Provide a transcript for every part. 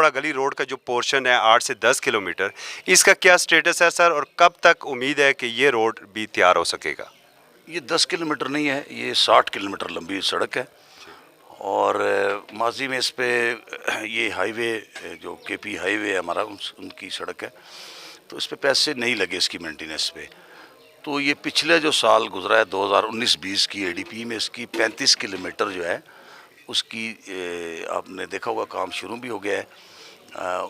बड़ा गली रोड का जो पोर्शन है 8 से 10 किलोमीटर, इसका क्या स्टेटस है सर, और कब तक उम्मीद है कि ये रोड भी तैयार हो सकेगा? ये 10 किलोमीटर नहीं है, ये 60 किलोमीटर लंबी सड़क है। और माजी में इस पे ये हाईवे जो केपी हाईवे है हमारा, उनकी सड़क है, तो इस पे पैसे नहीं लगे इसकी मेंटेनेंस पे। तो ये पिछले जो साल गुजरा है 2019-20 की एडीपी में इसकी 35 किलोमीटर जो है उसकी आपने देखा होगा काम शुरू भी हो गया है।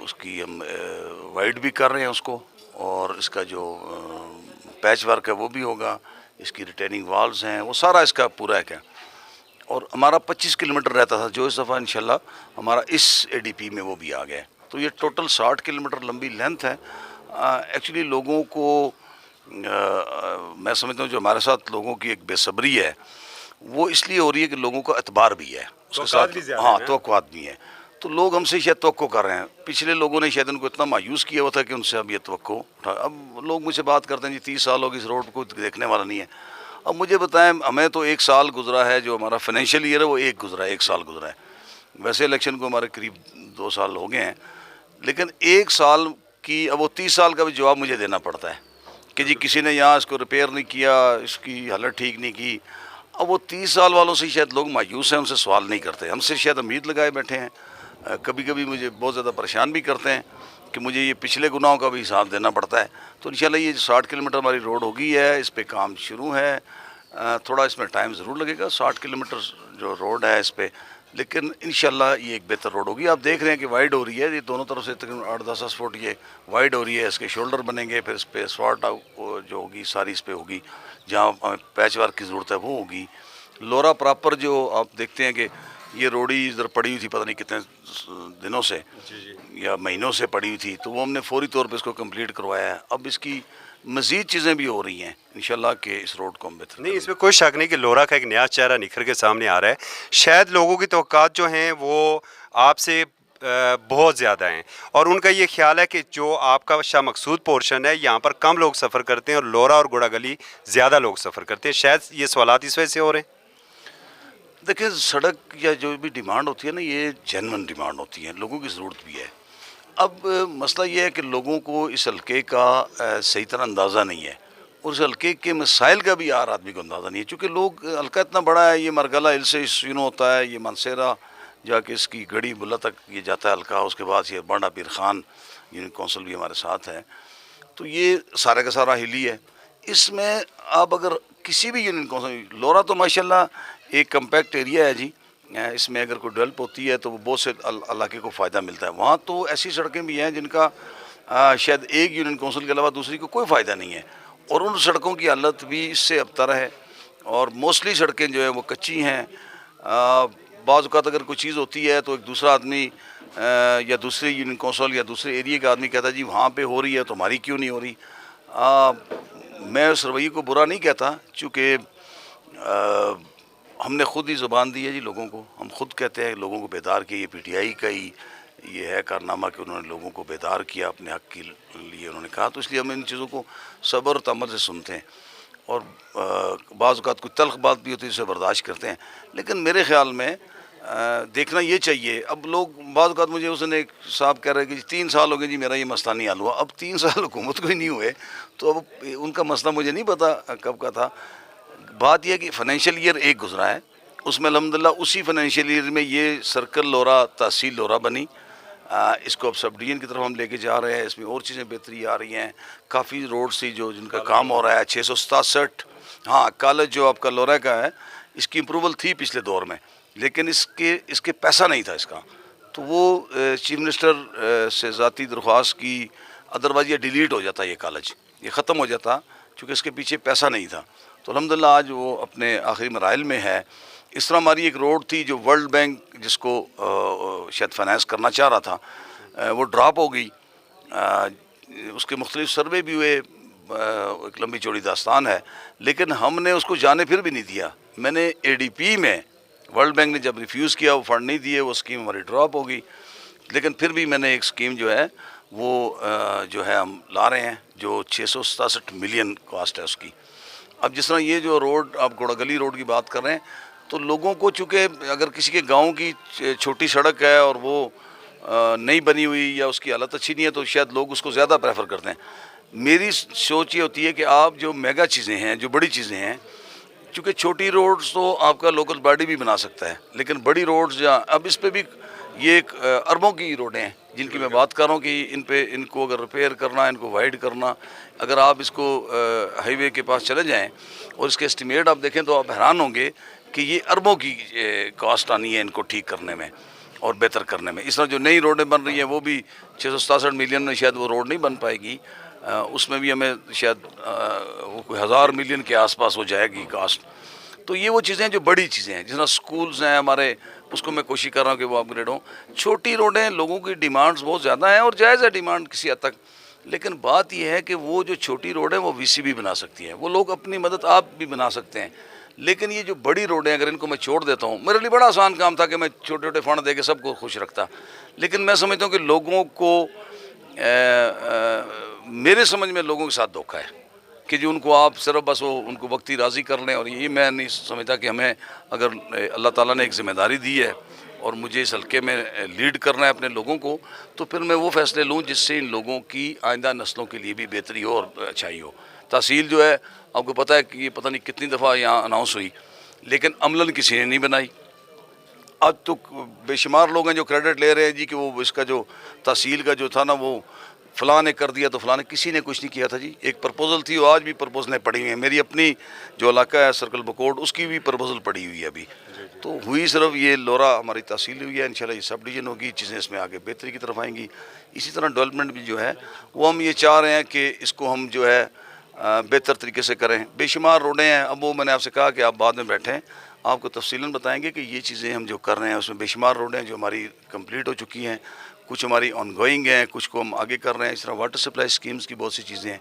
उसकी हम वाइड भी कर रहे हैं उसको, और इसका जो पैच वर्क है वो भी होगा, इसकी रिटेनिंग वाल्स हैं, वो सारा इसका पूरा है। और हमारा 25 किलोमीटर रहता था, जो इस दफ़ा इंशाल्लाह हमारा इस एडीपी में वो भी आ गया है। तो ये टोटल 60 किलोमीटर लंबी लेंथ है। एक्चुअली लोगों को मैं समझता हूँ जो हमारे साथ लोगों की एक बेसब्री है वो इसलिए हो रही है कि लोगों का एतबार भी है उसके साथ, हाँ तवक्कुआत भी है। तो लोग हमसे शायद तवक्को कर रहे हैं। पिछले लोगों ने शायद उनको इतना मायूस किया हुआ था कि उनसे अब ये तवक्को उठा। अब लोग मुझसे बात करते हैं जी 30 साल हो गए इस रोड को देखने वाला नहीं है। अब मुझे बताएं, हमें तो 1 साल गुजरा है, जो हमारा फाइनेंशियल ईयर है वो 1 साल गुजरा है। वैसे इलेक्शन को हमारे करीब 2 साल हो गए हैं, लेकिन 1 साल की अब वो 30 साल का भी जवाब मुझे देना पड़ता है कि जी किसी ने यहाँ इसको रिपेयर नहीं किया, इसकी हालत ठीक नहीं की। अब वो 30 साल वालों से शायद लोग मायूस हैं, उनसे सवाल नहीं करते, हमसे शायद उम्मीद लगाए बैठे हैं। कभी कभी मुझे बहुत ज़्यादा परेशान भी करते हैं कि मुझे ये पिछले गुनाहों का भी हिसाब देना पड़ता है। तो इंशाल्लाह ये 60 किलोमीटर हमारी रोड होगी है, इस पे काम शुरू है। थोड़ा इसमें टाइम ज़रूर लगेगा 60 किलोमीटर जो रोड है इस पर, लेकिन इंशाल्लाह ये एक बेहतर रोड होगी। आप देख रहे हैं कि वाइड हो रही है, ये दोनों तरफ से तकरीबन 8-10 फुट ये वाइड हो रही है। इसके शोल्डर बनेंगे, फिर इस पर स्वाट जो होगी सारी इस पर होगी, जहाँ हमें पैच वर्क की ज़रूरत है वो होगी। लोरा प्रॉपर जो आप देखते हैं कि ये रोड़ी इधर पड़ी हुई थी पता नहीं कितने दिनों से या महीनों से पड़ी हुई थी, तो वो हमने फौरी तौर पे इसको कंप्लीट करवाया है। अब इसकी मज़ीद चीज़ें भी हो रही हैं इंशाल्लाह कि इस रोड को हम बेहतर नहीं, इसमें कोई शक नहीं कि लोरा का एक नया चेहरा निखर के सामने आ रहा है। शायद लोगों की तवक्कात जो हैं वो आपसे बहुत ज़्यादा हैं, और उनका ये ख्याल है कि जो आपका शाह मकसूद पोर्शन है यहाँ पर कम लोग सफ़र करते हैं और लोरा और गुड़ा गली ज़्यादा लोग सफ़र करते हैं। शायद ये सवालात इस वजह से हो रहे हैं। देखिए, सड़क या जो भी डिमांड होती है ना, ये जेन्युइन डिमांड होती है, लोगों की ज़रूरत भी है। अब मसला ये है कि लोगों को इस हल्के का सही तरह अंदाज़ा नहीं है, और इस हल्के के मसाइल का भी हर आदमी को अंदाज़ा नहीं है। चूँकि लोग हल्का इतना बड़ा है, ये मरगला हिल से शुरू होता है, ये मानसेरा जाके इसकी गड़ी बुला तक ये जाता है हल्का, उसके बाद ये बांडा पीर खान यूनियन कौंसिल भी हमारे साथ है। तो ये सारा का सारा हिली है। इसमें आप अगर किसी भी यूनियन कौंसिल, लोरा तो माशाल्लाह एक कम्पैक्ट एरिया है जी, इसमें अगर कोई डेवलप होती है तो वो बहुत से इलाके को फ़ायदा मिलता है। वहाँ तो ऐसी सड़कें भी हैं जिनका शायद एक यूनियन कौंसिल के अलावा दूसरी को कोई फ़ायदा नहीं है, और उन सड़कों की हालत भी इससे अबतर है। और मोस्टली सड़कें जो हैं वो कच्ची हैं। बाज़ औक़ात अगर कोई चीज़ होती है तो एक दूसरा आदमी या दूसरे यूनियन कौंसिल या दूसरे एरिया का आदमी कहता है जी वहाँ पे हो रही है तो हमारी क्यों नहीं हो रही। मैं उस रवैये को बुरा नहीं कहता, चूँकि हमने ख़ुद ही ज़ुबान दी है जी लोगों को। हम ख़ुद कहते हैं लोगों को बेदार किया। ये पीटीआई का ही ये है कारनामा कि उन्होंने लोगों को बेदार किया, अपने हक़ के लिए उन्होंने कहा। तो इसलिए हम इन चीज़ों को सब्र और तहम्मुल से सुनते हैं, और बाज़ औक़ात कोई तल्ख़ बात भी होती है उसे बर्दाश्त करते हैं। लेकिन मेरे ख़्याल में देखना ये चाहिए। अब लोग बाज़ औक़ात मुझे उसने एक साहब कह रहे हैं कि 3 साल हो गए जी मेरा ये मसला नहीं हल हुआ। अब 3 साल हुकूमत को ही नहीं हुए, तो अब उनका मसला मुझे नहीं पता कब का था। बात यह है कि फाइनेंशियल ईयर 1 गुजरा है, उसमें अल्हम्दुलिल्लाह उसी फाइनेंशियल ईयर में ये सर्कल लोरा तहसील लोरा बनी। इसको अब सब डिवीज़न की तरफ हम लेके जा रहे हैं। इसमें और चीज़ें बेहतरी आ रही हैं। काफ़ी रोड से जो जिनका काम हो रहा है 667, हाँ कॉलेज जो आपका लोरा का है, इसकी अप्रूवल थी पिछले दौर में, लेकिन इसके पैसा नहीं था इसका। तो वो चीफ मिनिस्टर से ज़ाती दरख्वास्त की, अदरवाइज़ ये डिलीट हो जाता, ये कॉलेज ये ख़त्म हो जाता, चूँकि इसके पीछे पैसा नहीं था। तो अल्हम्दुलिल्लाह आज वो अपने आखिरी मराइल में है। इस तरह हमारी एक रोड थी जो वर्ल्ड बैंक जिसको शायद फाइनेंस करना चाह रहा था, वो ड्रॉप हो गई। उसके मुख्तलिफ सर्वे भी हुए, एक लंबी चौड़ी दास्तान है, लेकिन हमने उसको जाने फिर भी नहीं दिया। मैंने एडीपी में वर्ल्ड बैंक ने जब रिफ्यूज़ किया, वो फंड नहीं दिए, वो स्कीम हमारी ड्रॉप हो गई। लेकिन फिर भी मैंने एक स्कीम जो है वो जो है हम ला रहे हैं, जो 667 मिलियन कॉस्ट है उसकी। अब जिस तरह ये जो रोड आप गुड़ागली रोड की बात कर रहे हैं, तो लोगों को चूँकि अगर किसी के गांव की छोटी सड़क है और वो نہیں بنی ہوئی یا اس کی حالت اچھی نہیں ہے تو شاید لوگ اس کو زیادہ پریفر کرتے ہیں. میری سوچ یہ ہوتی ہے کہ آپ جو میگا چیزیں ہیں، جو بڑی چیزیں ہیں، چونکہ چھوٹی روڈز تو آپ کا لوکل باڈی بھی بنا سکتا ہے، لیکن بڑی روڈز جہاں اب اس پہ بھی یہ ایک اربوں کی روڈیں ہیں جن کی میں بات کر رہا ہوں کہ ان کو اگر ریپیئر کرنا، ان کو وائڈ کرنا، اگر آپ اس کو ہائی وے کے پاس چلے جائیں اور اس کے اسٹیمیٹ آپ دیکھیں تو آپ حیران ہوں گے کہ یہ اربوں کی کاسٹ آنی ہے ان کو ٹھیک کرنے میں اور بہتر کرنے میں. اس طرح جو نئی روڈیں بن رہی ہیں وہ بھی 667 ملین میں شاید وہ روڈ نہیں بن پائے گی، اس میں بھی ہمیں شاید وہ کوئی 1000 ملین کے آس پاس ہو جائے گی کاسٹ. تو یہ وہ چیزیں جو بڑی چیزیں ہیں، جس طرح سکولز ہیں ہمارے، اس کو میں کوشش کر رہا ہوں کہ وہ اپ گریڈ ہوں. چھوٹی روڈیں لوگوں کی ڈیمانڈز بہت زیادہ ہیں اور جائز ہے ڈیمانڈ کسی حد تک، لیکن بات یہ ہے کہ وہ جو چھوٹی روڈیں وہ وی سی بھی بنا سکتی ہیں، وہ لوگ اپنی مدد آپ بھی بنا سکتے ہیں. لیکن یہ جو بڑی روڈیں اگر ان کو میں چھوڑ دیتا ہوں، میرے لیے بڑا آسان کام تھا کہ میں چھوٹے چھوٹے فنڈ دے کے سب کو خوش رکھتا، لیکن میں سمجھتا ہوں کہ لوگوں کو میرے سمجھ میں لوگوں کے ساتھ دھوکا ہے کہ جو ان کو آپ صرف بس وہ ان کو وقتی راضی کر لیں. اور یہ میں نہیں سمجھتا کہ ہمیں اگر اللہ تعالیٰ نے ایک ذمہ داری دی ہے اور مجھے اس حلقے میں لیڈ کرنا ہے اپنے لوگوں کو، تو پھر میں وہ فیصلے لوں جس سے ان لوگوں کی آئندہ نسلوں کے لیے بھی بہتری ہو اور اچھائی ہو. تحصیل جو ہے آپ کو پتہ ہے کہ یہ پتہ نہیں کتنی دفعہ یہاں اناؤنس ہوئی، لیکن عملاً کسی نے نہیں بنائی. اب تو بے شمار لوگ ہیں جو کریڈٹ لے رہے ہیں جی کہ وہ اس کا جو تحصیل کا جو تھا نا وہ فلاں نے کر دیا، تو فلاں نے کسی نے کچھ نہیں کیا تھا جی. ایک پرپوزل تھی، وہ آج بھی پرپوزلیں پڑی ہوئی ہیں. میری اپنی جو علاقہ ہے سرکل بکوٹ، اس کی بھی پرپوزل پڑی ہوئی ہے ابھی. تو ہوئی صرف یہ لورا ہماری تحصیل ہوئی ہے، انشاءاللہ یہ سب ڈویژن ہوگی، چیزیں اس میں آگے بہتری کی طرف آئیں گی. اسی طرح ڈیولپمنٹ بھی جو ہے وہ ہم یہ چاہ رہے ہیں کہ اس کو ہم جو ہے بہتر طریقے سے کریں. بے شمار روڈیں ہیں، اب وہ میں نے آپ سے کہا کہ آپ بعد میں بیٹھیں، آپ کو تفصیلاً بتائیں گے کہ یہ چیزیں ہم جو کر رہے ہیں اس میں بے شمار روڈیں جو ہماری کمپلیٹ ہو چکی ہیں، کچھ ہماری آن گوئنگ ہیں، کچھ کو ہم آگے کر رہے ہیں. اس طرح واٹر سپلائی اسکیمز کی بہت سی چیزیں ہیں.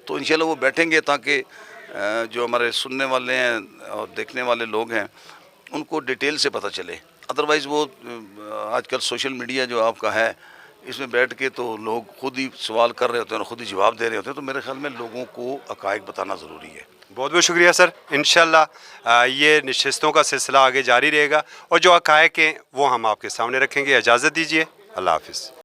تو انشاءاللہ وہ بیٹھیں گے تاکہ جو ہمارے سننے والے ہیں اور دیکھنے والے لوگ ہیں ان کو ڈیٹیل سے پتہ چلے. ادروائز وہ آج کل سوشل میڈیا جو آپ کا ہے، اس میں بیٹھ کے تو لوگ خود ہی سوال کر رہے ہوتے ہیں اور خود ہی جواب دے رہے ہوتے ہیں. تو میرے خیال میں لوگوں کو حقائق بتانا ضروری ہے. بہت بہت شکریہ سر. انشاءاللہ یہ نشستوں کا سلسلہ آگے جاری رہے گا اور جو حقائق ہیں وہ ہم آپ کے سامنے رکھیں گے. اجازت دیجیے. اللہ حافظ.